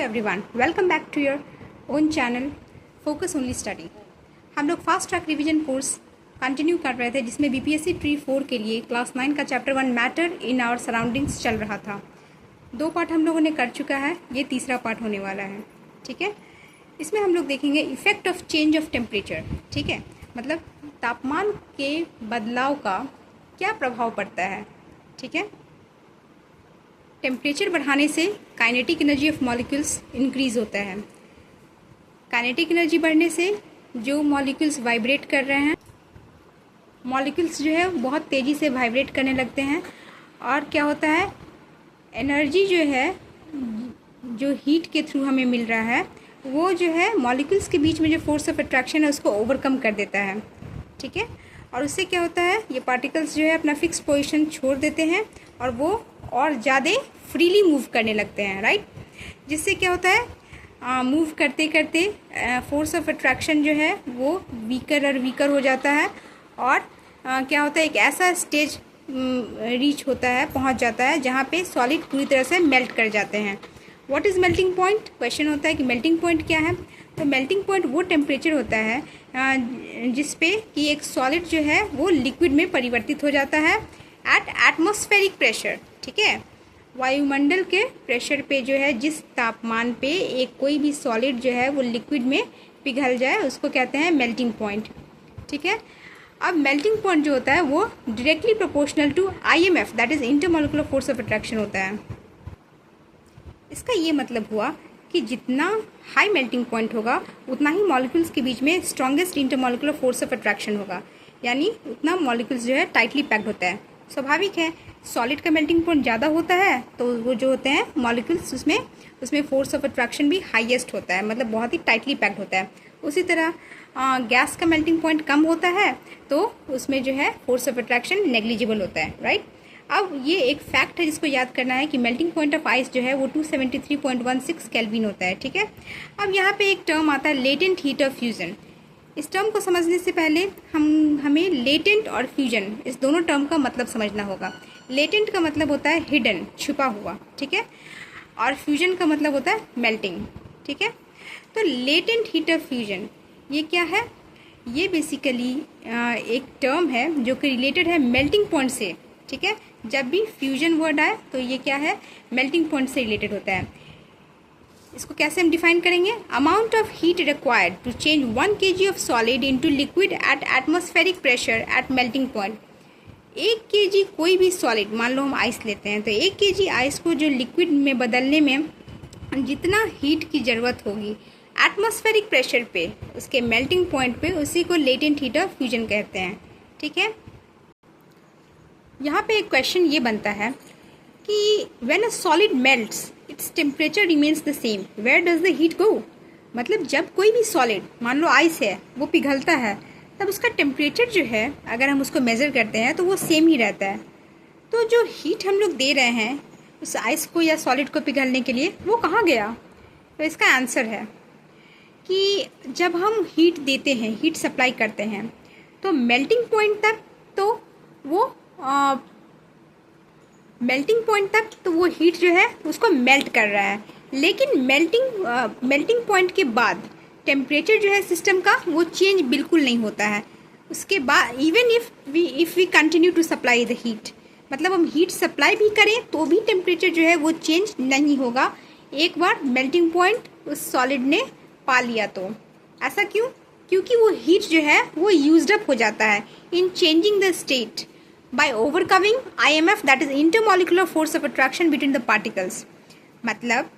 Everyone, welcome back to your own channel focus only study. हम लोग fast track revision course continue कर रहे थे, जिसमें बीपीएससी ट्री 4 के लिए क्लास 9 का chapter 1 matter in our surroundings चल रहा था। 2 पार्ट हम लोगों ने कर चुका है, ये तीसरा पार्ट होने वाला है। ठीक है, इसमें हम लोग देखेंगे effect of change of temperature. ठीक है, मतलब तापमान के बदलाव का क्या प्रभाव पड़ता है। ठीक है, टेम्परेचर बढ़ाने से kinetic energy of molecules increase होता है। काइनेटिक एनर्जी बढ़ने से जो मॉलिक्यूल्स वाइब्रेट कर रहे हैं, मॉलिक्यूल्स जो है बहुत तेज़ी से वाइब्रेट करने लगते हैं, और क्या होता है, एनर्जी जो है, जो हीट के थ्रू हमें मिल रहा है, वो जो है मॉलिक्यूल्स के बीच में जो फोर्स ऑफ अट्रैक्शन है उसको ओवरकम कर देता है। ठीक है, और उससे क्या होता है, ये पार्टिकल्स जो है अपना फिक्स पोजीशन छोड़ देते हैं और वो और ज़्यादा फ्रीली मूव करने लगते हैं, राइट। जिससे क्या होता है, मूव करते करते फोर्स ऑफ अट्रैक्शन जो है वो वीकर और वीकर हो जाता है, और क्या होता है, एक ऐसा स्टेज रीच होता है, पहुंच जाता है, जहाँ पे सॉलिड पूरी तरह से मेल्ट कर जाते हैं। What is melting point? Question होता है कि मेल्टिंग पॉइंट क्या है। तो मेल्टिंग पॉइंट वो टेम्परेचर होता है जिस पे कि एक सॉलिड जो है वो लिक्विड में परिवर्तित हो जाता है एट एटमॉस्फेरिक प्रेशर। ठीक है, वायुमंडल के प्रेशर पे जो है, जिस तापमान पे एक कोई भी सॉलिड जो है वो लिक्विड में पिघल जाए, उसको कहते हैं मेल्टिंग पॉइंट। ठीक है, अब मेल्टिंग पॉइंट जो होता है वो directly proportional to IMF, that is intermolecular force of attraction होता है। इसका ये मतलब हुआ कि जितना हाई मेल्टिंग पॉइंट होगा उतना ही मॉलिक्यूल्स के बीच में strongest intermolecular force of attraction होगा, यानी उतना मॉलिक्यूल्स जो है टाइटली पैक्ड होता है। स्वाभाविक है, सॉलिड का मेल्टिंग पॉइंट ज़्यादा होता है तो वो जो होते हैं मॉलिक्यूल्स, उसमें फोर्स ऑफ अट्रैक्शन भी हाईएस्ट होता है, मतलब बहुत ही टाइटली पैक्ड होता है। उसी तरह गैस का मेल्टिंग पॉइंट कम होता है तो उसमें जो है फोर्स ऑफ अट्रैक्शन नेग्लिजिबल होता है, राइट। अब ये एक फैक्ट है जिसको याद करना है कि मेल्टिंग पॉइंट ऑफ आइस जो है वो 273.16 केल्विन होता है। ठीक है, अब यहाँ पे एक टर्म आता है लेटेंट हीट ऑफ फ्यूजन। इस टर्म को समझने से पहले हमें लेटेंट और फ्यूजन, इस दोनों टर्म का मतलब समझना होगा। लेटेंट का मतलब होता है हिडन, छुपा हुआ। ठीक है, और फ्यूजन का मतलब होता है मेल्टिंग। ठीक है, तो लेटेंट हीट ऑफ फ्यूजन ये क्या है? ये बेसिकली एक टर्म है जो कि रिलेटेड है मेल्टिंग पॉइंट से। ठीक है, जब भी फ्यूजन वर्ड आए तो ये क्या है, मेल्टिंग पॉइंट से रिलेटेड होता है। इसको कैसे हम डिफाइन करेंगे? Amount of heat required to change 1 kg of solid into liquid at atmospheric pressure at melting point. 1 kg कोई भी सॉलिड, मान लो हम आइस लेते हैं, तो 1 kg आइस को जो लिक्विड में बदलने में जितना हीट की ज़रूरत होगी एटमॉस्फेरिक प्रेशर पे, उसके मेल्टिंग पॉइंट पे, उसी को लेटेंट हीट ऑफ फ्यूजन कहते हैं। ठीक है, यहाँ पे एक क्वेश्चन ये बनता है कि when a solid melts its temperature remains the same, where does the heat go? मतलब जब कोई भी सॉलिड, मान लो आइस है, वो पिघलता है, तब उसका टेम्परेचर जो है, अगर हम उसको मेज़र करते हैं तो वो सेम ही रहता है। तो जो हीट हम लोग दे रहे हैं उस आइस को या सॉलिड को पिघलने के लिए, वो कहाँ गया? तो इसका आंसर है कि जब हम हीट देते हैं, हीट सप्लाई करते हैं, तो मेल्टिंग पॉइंट तक तो वो हीट जो है उसको मेल्ट कर रहा है, लेकिन मेल्टिंग पॉइंट के बाद टेम्परेचर जो है सिस्टम का वो चेंज बिल्कुल नहीं होता है। उसके बाद even if we continue to supply the heat, मतलब हम हीट सप्लाई भी करें तो भी टेम्परेचर जो है वो चेंज नहीं होगा, एक बार मेल्टिंग पॉइंट उस सॉलिड ने पा लिया तो। ऐसा क्यों? क्योंकि वो हीट जो है वो यूज्ड अप हो जाता है इन changing the state by overcoming IMF, that is intermolecular force of attraction between the particles। मतलब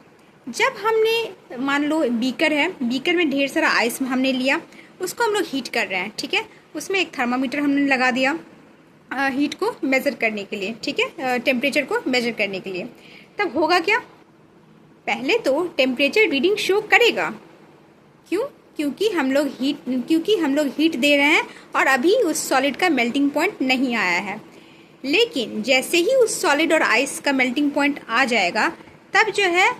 जब हमने, मान लो बीकर है, बीकर में ढेर सारा आइस हमने लिया, उसको हम लोग हीट कर रहे हैं। ठीक है, उसमें एक थर्मामीटर हमने लगा दिया हीट को मेज़र करने के लिए। ठीक है, टेम्परेचर को मेज़र करने के लिए। तब होगा क्या? पहले तो टेम्परेचर रीडिंग शो करेगा। क्यों? क्योंकि हम लोग हीट दे रहे हैं और अभी उस सॉलिड का मेल्टिंग पॉइंट नहीं आया है। लेकिन जैसे ही उस सॉलिड और आइस का मेल्टिंग पॉइंट आ जाएगा, तब जो है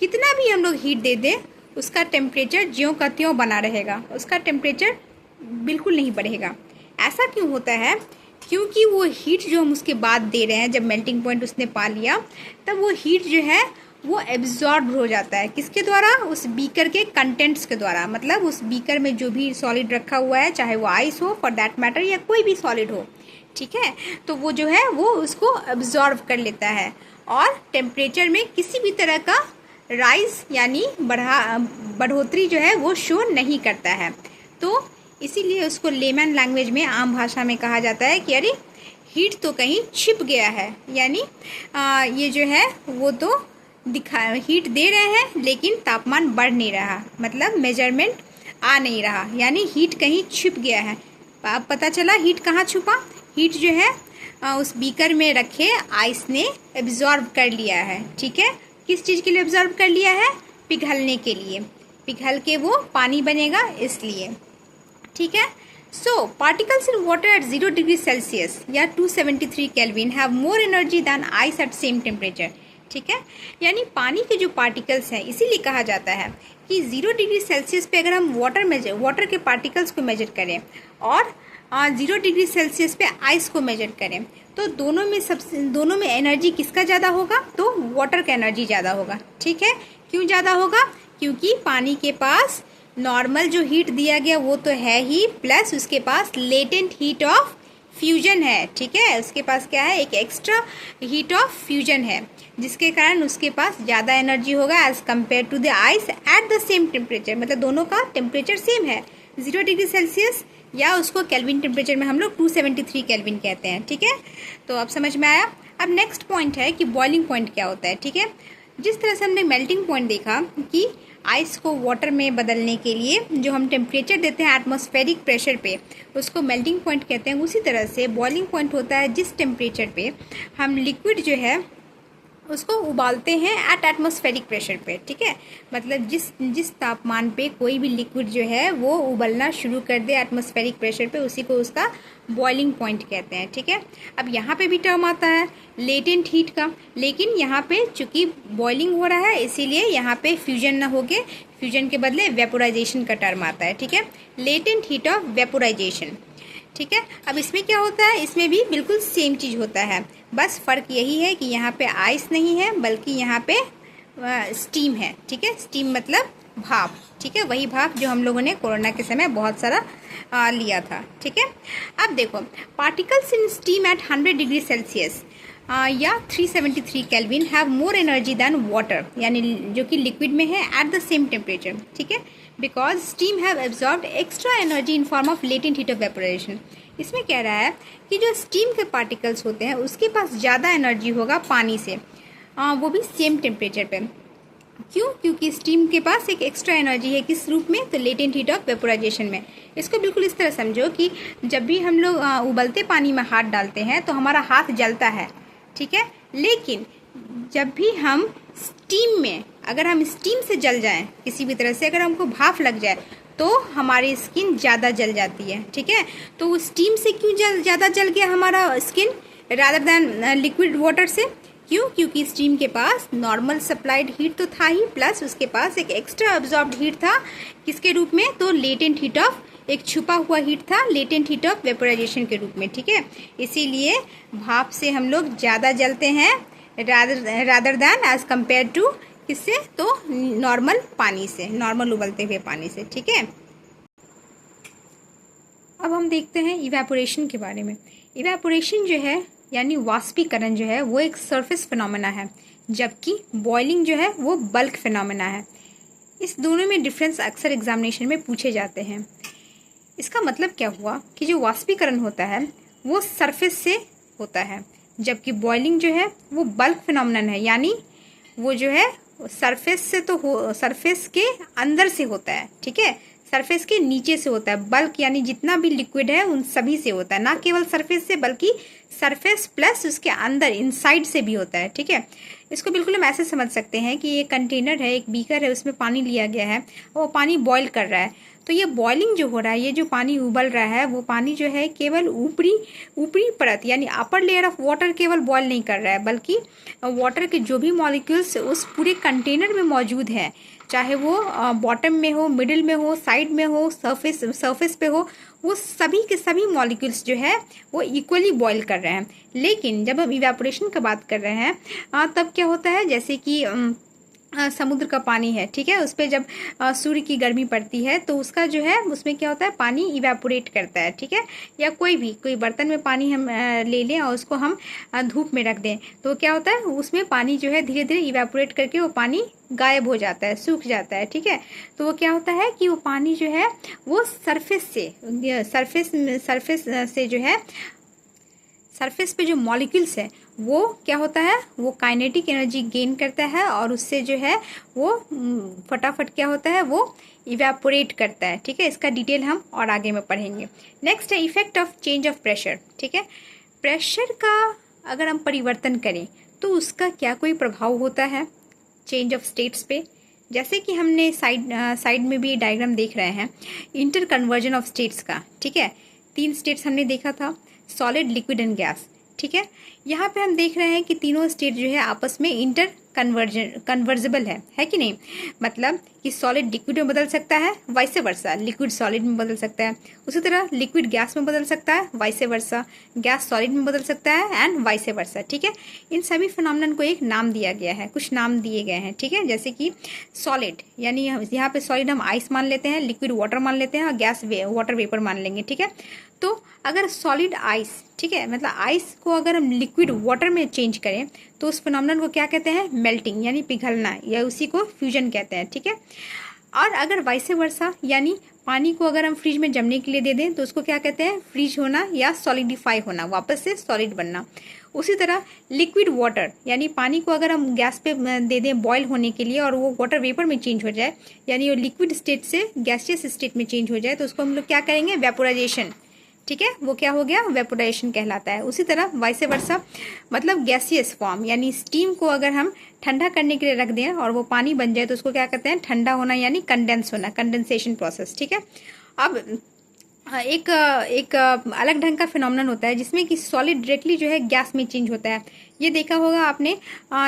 कितना भी हम लोग हीट दे दें, उसका टेम्परेचर ज्यों का त्यों बना रहेगा, उसका टेम्परेचर बिल्कुल नहीं बढ़ेगा। ऐसा क्यों होता है? क्योंकि वो हीट जो हम उसके बाद दे रहे हैं, जब मेल्टिंग पॉइंट उसने पा लिया, तब वो हीट जो है वो एब्जॉर्ब हो जाता है। किसके द्वारा? उस बीकर के कंटेंट्स के द्वारा, मतलब उस बीकर में जो भी सॉलिड रखा हुआ है, चाहे वो आइस हो फॉर दैट मैटर या कोई भी सॉलिड हो, ठीक है, तो वो जो है वो उसको एब्जॉर्ब कर लेता है और टेम्परेचर में किसी भी तरह का राइज यानी बढ़ोतरी जो है वो शो नहीं करता है। तो इसीलिए उसको लेमन लैंग्वेज में, आम भाषा में कहा जाता है कि अरे हीट तो कहीं छिप गया है, यानी ये जो है वो तो हीट दे रहे हैं लेकिन तापमान बढ़ नहीं रहा, मतलब मेजरमेंट आ नहीं रहा, यानी हीट कहीं छिप गया है। अब पता चला हीट कहाँ छुपा? हीट जो है उस बीकर में रखे आइस ने एब्जॉर्ब कर लिया है, ठीक है। किस चीज़ के लिए एब्जॉर्ब कर लिया है? पिघलने के लिए, पिघल के वो पानी बनेगा इसलिए, ठीक है। So, particles in water at 0 degree Celsius या 273 Kelvin have more energy than ice at same temperature, ठीक है। यानी पानी के जो पार्टिकल्स हैं, इसीलिए कहा जाता है कि 0 डिग्री सेल्सियस पे अगर हम वाटर के पार्टिकल्स को मेजर करें और 0 डिग्री सेल्सियस पे आइस को मेजर करें, तो दोनों में एनर्जी किसका ज़्यादा होगा? तो वाटर का एनर्जी ज़्यादा होगा, ठीक है। क्यों ज़्यादा होगा? क्योंकि पानी के पास नॉर्मल जो हीट दिया गया वो तो है ही, प्लस उसके पास लेटेंट हीट ऑफ फ्यूजन है, ठीक है। उसके पास क्या है? एक एक्स्ट्रा हीट ऑफ फ्यूजन है, जिसके कारण उसके पास ज़्यादा एनर्जी होगा as compare to the ice at the same temperature. मतलब दोनों का टेम्परेचर सेम है, 0 डिग्री सेल्सियस, या उसको केल्विन टेम्परेचर में हम लोग 273 केल्विन कहते हैं, ठीक है। तो अब समझ में आया। अब नेक्स्ट पॉइंट है कि बॉइलिंग पॉइंट क्या होता है, ठीक है। जिस तरह से हमने मेल्टिंग पॉइंट देखा कि आइस को वाटर में बदलने के लिए जो हम टेम्परेचर देते हैं एटमॉस्फेरिक प्रेशर पे, उसको मेल्टिंग पॉइंट कहते हैं। उसी तरह से बॉइलिंग पॉइंट होता है जिस टेम्परेचर पे हम लिक्विड जो है उसको उबालते हैं एट एटमॉस्फेरिक प्रेशर पे, ठीक है। मतलब जिस तापमान पे कोई भी लिक्विड जो है वो उबलना शुरू कर दे एटमॉस्फेरिक प्रेशर पे, उसी को उसका बॉइलिंग पॉइंट कहते हैं, ठीक है। अब यहाँ पे भी टर्म आता है लेटेंट हीट का, लेकिन यहाँ पे चूंकि बॉइलिंग हो रहा है इसीलिए यहाँ पे फ्यूजन ना होके फ्यूजन के बदले वेपोराइजेशन का टर्म आता है, ठीक है। लेटेंट हीट ऑफ वेपोराइजेशन, ठीक है। अब इसमें क्या होता है? इसमें भी बिल्कुल सेम चीज़ होता है, बस फ़र्क यही है कि यहाँ पे आइस नहीं है बल्कि यहाँ पे स्टीम है, ठीक है। स्टीम मतलब भाप, ठीक है। वही भाप जो हम लोगों ने कोरोना के समय बहुत सारा लिया था, ठीक है। अब देखो, particles in steam at 100 degree Celsius या 373 kelvin have more energy than water, यानी जो कि लिक्विड में है एट द सेम टेम्परेचर, ठीक है। Because steam have absorbed extra energy in form of latent heat of evaporation. इसमें कह रहा है कि जो स्टीम के पार्टिकल्स होते हैं उसके पास ज़्यादा एनर्जी होगा पानी से, वो भी सेम टेम्परेचर पे। क्यों? क्योंकि स्टीम के पास एक एक्स्ट्रा एनर्जी है, किस रूप में? तो लेटेंट हीट ऑफ वेपोराइजेशन में। इसको बिल्कुल इस तरह समझो कि जब भी हम लोग उबलते पानी में हाथ डालते हैं तो हमारा हाथ जलता है, ठीक है। लेकिन जब भी हम स्टीम में, अगर हम स्टीम से जल जाएं, किसी भी तरह से अगर हमको भाप लग जाए तो हमारी स्किन ज़्यादा जल जाती है, ठीक है। तो वो स्टीम से क्यों ज़्यादा जल गया हमारा skin rather than liquid water से? क्यों? क्योंकि स्टीम के पास नॉर्मल सप्लाइड हीट तो था ही, प्लस उसके पास एक एक्स्ट्रा अब्जॉर्ब्ड हीट था, किसके रूप में? तो लेटेंट हीट ऑफ, एक छुपा हुआ हीट था लेटेंट हीट ऑफ वेपोराइजेशन के रूप में, ठीक है। इसीलिए भाप से हम लोग ज़्यादा जलते हैं rather than as compare to किससे? तो नॉर्मल पानी से, नॉर्मल उबलते हुए पानी से, ठीक है। अब हम देखते हैं इवेपोरेशन के बारे में। इवेपोरेशन जो है यानी वाष्पीकरण जो है वो एक सरफेस फिनोमेना है, जबकि बॉइलिंग जो है वो बल्क फिनोमेना है। इस दोनों में डिफरेंस अक्सर एग्जामिनेशन में पूछे जाते हैं। इसका मतलब क्या हुआ कि जो वाष्पीकरण होता है वो सरफेस से होता है, जबकि बॉइलिंग जो है वो बल्क फिनोमेनन है, यानी वो जो है सरफेस से तो सरफेस के अंदर से होता है, ठीक है, सरफेस के नीचे से होता है। बल्क यानी जितना भी लिक्विड है उन सभी से होता है, ना केवल सरफेस से बल्कि सरफेस प्लस उसके अंदर इनसाइड से भी होता है, ठीक है। इसको बिल्कुल हम ऐसे समझ सकते हैं कि ये कंटेनर है, एक बीकर है, उसमें पानी लिया गया है, वो पानी बॉईल कर रहा है। तो ये बॉइलिंग जो हो रहा है, ये जो पानी उबल रहा है, वो पानी जो है केवल ऊपरी परत यानी अपर लेयर ऑफ वाटर केवल बॉईल नहीं कर रहा है, बल्कि वाटर के जो भी मॉलिक्यूल्स उस पूरे कंटेनर में मौजूद हैं, चाहे वो बॉटम में हो, मिडिल में हो, साइड में हो, सरफेस पे हो, वो सभी के सभी मॉलिक्यूल्स जो है वो इक्वली बॉईल कर रहे हैं। लेकिन जब हम इवेपोरेशन की बात कर रहे हैं तब क्या होता है, जैसे कि समुद्र का पानी है, ठीक है, उस पर जब सूर्य की गर्मी पड़ती है तो उसका जो है उसमें क्या होता है, पानी इवेपोरेट करता है, ठीक है। या कोई बर्तन में पानी हम ले लें और उसको हम धूप में रख दें तो क्या होता है, उसमें पानी जो है धीरे धीरे इवेपोरेट करके वो पानी गायब हो जाता है, सूख जाता है, ठीक है। तो वो क्या होता है कि वो पानी जो है वो सरफेस से जो है सरफेस पे जो मॉलिक्यूल्स है वो क्या होता है, वो काइनेटिक एनर्जी गेन करता है और उससे जो है वो फटाफट क्या होता है, वो इवेपोरेट करता है, ठीक है। इसका डिटेल हम और आगे में पढ़ेंगे। नेक्स्ट है effect of change of pressure, ठीक है। प्रेशर का अगर हम परिवर्तन करें तो उसका क्या कोई प्रभाव होता है चेंज ऑफ स्टेट्स पे। जैसे कि हमने साइड में भी डायग्राम देख रहे हैं इंटर कन्वर्जन ऑफ स्टेट्स का, ठीक है। 3 स्टेट्स हमने देखा था, सॉलिड, लिक्विड एंड गैस, ठीक है। यहाँ पे हम देख रहे हैं कि तीनों स्टेट जो है आपस में इंटर कन्वर्जेबल है कि नहीं। मतलब कि सॉलिड लिक्विड में बदल सकता है, वाइस वर्सा, लिक्विड सॉलिड में बदल सकता है। उसी तरह लिक्विड गैस में बदल सकता है, वाइस वर्सा, गैस सॉलिड में बदल सकता है एंड वाइस वर्सा, ठीक है। इन सभी फिनोमेनन को एक नाम दिया गया है, कुछ नाम दिए गए हैं, ठीक है। जैसे कि सॉलिड यानी यहाँ पे सॉलिड हम आइस मान लेते हैं, लिक्विड वाटर मान लेते हैं और गैस वाटर वेपर मान लेंगे, ठीक है। तो अगर सॉलिड आइस, ठीक है, मतलब आइस को अगर हम लिक्विड वाटर में चेंज करें तो उस फिनोमेनन को क्या कहते हैं, मेल्टिंग यानी पिघलना, या उसी को फ्यूजन कहते हैं, ठीक है। और अगर वाइस वर्सा यानी पानी को अगर हम फ्रिज में जमने के लिए दे दें तो उसको क्या कहते हैं, फ्रीज होना या सॉलिडिफाई होना, वापस से सॉलिड बनना। उसी तरह लिक्विड वाटर यानी पानी को अगर हम गैस पे दे दें बॉयल होने के लिए और वो वाटर वेपर में चेंज हो जाए, यानी वो लिक्विड स्टेट से गैसियस स्टेट में चेंज हो जाए तो उसको हम लोग क्या करेंगे, वेपोराइजेशन, ठीक है। वो क्या हो गया, वेपोराइजेशन कहलाता है। उसी तरह वाइस वर्सा मतलब गैसियस फॉर्म यानी स्टीम को अगर हम ठंडा करने के लिए रख दें और वो पानी बन जाए तो उसको क्या कहते हैं, ठंडा होना यानी कंडेंस होना, कंडेंसेशन प्रोसेस, ठीक है। अब एक अलग ढंग का फिनोमेनन होता है जिसमें कि सॉलिड डायरेक्टली जो है गैस में चेंज होता है। ये देखा होगा आपने,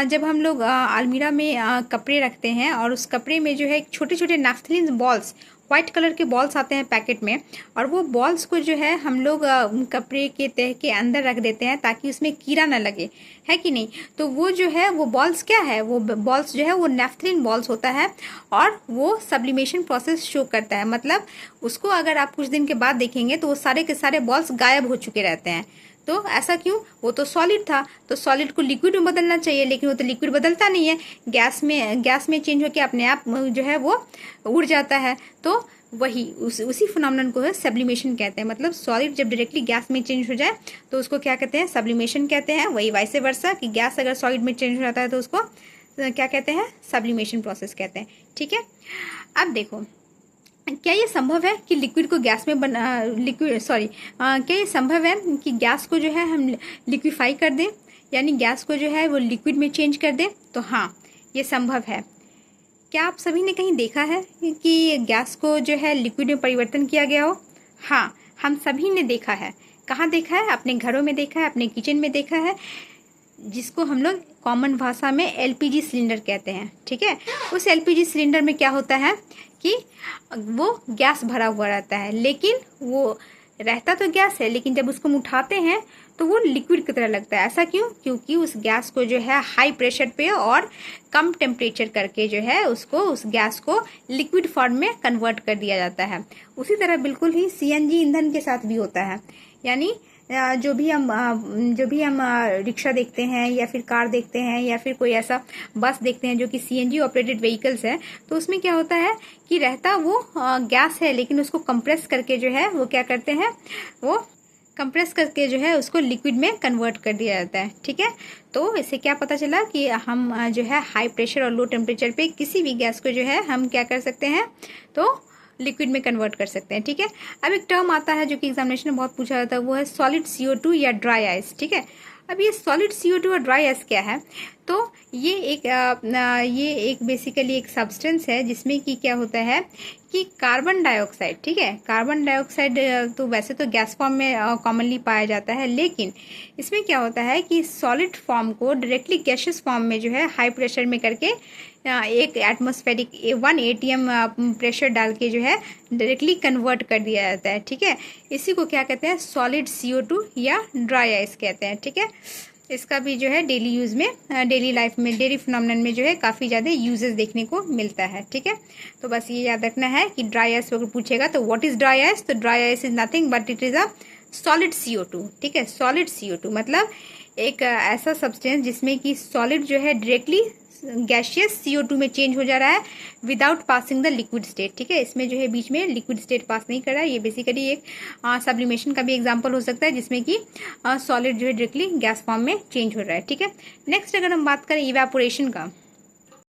जब हम लोग अलमीरा में कपड़े रखते हैं और उस कपड़े में जो है छोटे छोटे नैफ्थलीन बॉल्स, व्हाइट कलर के बॉल्स आते हैं पैकेट में, और वो बॉल्स को जो है हम लोग कपड़े के तह के अंदर रख देते हैं ताकि उसमें कीड़ा ना लगे, है कि नहीं। तो वो जो है वो बॉल्स क्या है, वो बॉल्स जो है वो नैफ्थलीन बॉल्स होता है और वो सब्लिमेशन प्रोसेस शो करता है। मतलब उसको अगर आप कुछ दिन के बाद देखेंगे तो वो सारे के सारे बॉल्स गायब हो चुके रहते हैं। तो ऐसा क्यों, वो तो सॉलिड था, तो सॉलिड को लिक्विड में बदलना चाहिए, लेकिन वो तो लिक्विड बदलता नहीं है, गैस में चेंज होकर अपने आप जो है वो उड़ जाता है। तो वही उसी फिनोमेनन को है सब्लिमेशन कहते हैं। मतलब सॉलिड जब डायरेक्टली गैस में चेंज हो जाए तो उसको क्या कहते हैं, सब्लिमेशन कहते हैं। वही वाइस वर्सा कि गैस अगर सॉलिड में चेंज हो जाता है तो उसको क्या कहते हैं, सब्लिमेशन प्रोसेस कहते हैं, ठीक है। अब देखो, क्या ये संभव है कि लिक्विड को गैस में क्या ये संभव है कि गैस को जो है हम लिक्विफाई कर दें, यानी गैस को जो है वो लिक्विड में चेंज कर दें। तो हाँ, ये संभव है। क्या आप सभी ने कहीं देखा है कि गैस को जो है लिक्विड में परिवर्तन किया गया हो? हाँ, हम सभी ने देखा है। कहाँ देखा है? अपने घरों में देखा है, अपने किचन में देखा है, जिसको हम लोग कॉमन भाषा में एलपीजी सिलेंडर कहते हैं, ठीक है। उस एलपीजी सिलेंडर में क्या होता है कि वो गैस भरा हुआ रहता है, लेकिन वो रहता तो गैस है, लेकिन जब उसको हम उठाते हैं तो वो लिक्विड की तरह लगता है। ऐसा क्यों? क्योंकि उस गैस को जो है हाई प्रेशर पे और कम टेम्परेचर करके जो है उसको, उस गैस को लिक्विड फॉर्म में कन्वर्ट कर दिया जाता है। उसी तरह बिल्कुल ही सीएनजी ईंधन के साथ भी होता है। यानी जो भी हम रिक्शा देखते हैं या फिर कार देखते हैं या फिर कोई ऐसा बस देखते हैं जो कि सीएनजी ऑपरेटेड व्हीकल्स है, तो उसमें क्या होता है कि रहता वो गैस है, लेकिन उसको कंप्रेस करके जो है वो क्या करते हैं, वो कंप्रेस करके जो है उसको लिक्विड में कन्वर्ट कर दिया जाता है, ठीक है। तो इससे क्या पता चला कि हम जो है हाई प्रेशर और लो टेम्परेचर पे किसी भी गैस को जो है हम क्या कर सकते हैं, तो लिक्विड में कन्वर्ट कर सकते हैं, ठीक है। अब एक टर्म आता है जो कि एग्जामिनेशन में बहुत पूछा जाता है, वो है सॉलिड CO2 या ड्राई आइस, ठीक है। अब ये सॉलिड CO2 और ड्राई आइस क्या है? तो ये एक बेसिकली एक सब्सटेंस है जिसमें कि क्या होता है कि कार्बन डाइऑक्साइड, ठीक है, कार्बन डाइऑक्साइड तो वैसे तो गैस फॉर्म में कॉमनली पाया जाता है, लेकिन इसमें क्या होता है कि सॉलिड फॉर्म को डायरेक्टली गैसियस फॉर्म में जो है हाई प्रेशर में करके एक एटमॉस्फेरिक 1 atm प्रेशर डाल के जो है डायरेक्टली कन्वर्ट कर दिया जाता है, ठीक है। इसी को क्या कहते हैं, सॉलिड CO2 या ड्राई आइस कहते हैं, ठीक है। इसका भी जो है डेली यूज़ में, डेली लाइफ में, डेली फिनोमेनन में जो है काफ़ी ज़्यादा यूजेस देखने को मिलता है। ठीक है, तो बस ये याद रखना है कि ड्राई आइस अगर पूछेगा तो व्हाट इज़ ड्राई आइस, तो dry ice is nothing but it is a solid CO2। ठीक है, सॉलिड CO2 मतलब एक ऐसा सब्सटेंस जिसमें कि सॉलिड जो है डायरेक्टली गैशियस CO2 में चेंज हो जा रहा है without passing the liquid state. ठीक है, इसमें जो है बीच में लिक्विड स्टेट पास नहीं कर रहा है। ये बेसिकली एक सब्लिमेशन का भी एग्जांपल हो सकता है जिसमें कि सॉलिड जो है डायरेक्टली गैस फॉर्म में चेंज हो रहा है। ठीक है, नेक्स्ट अगर हम बात करें इवेपोरेशन का,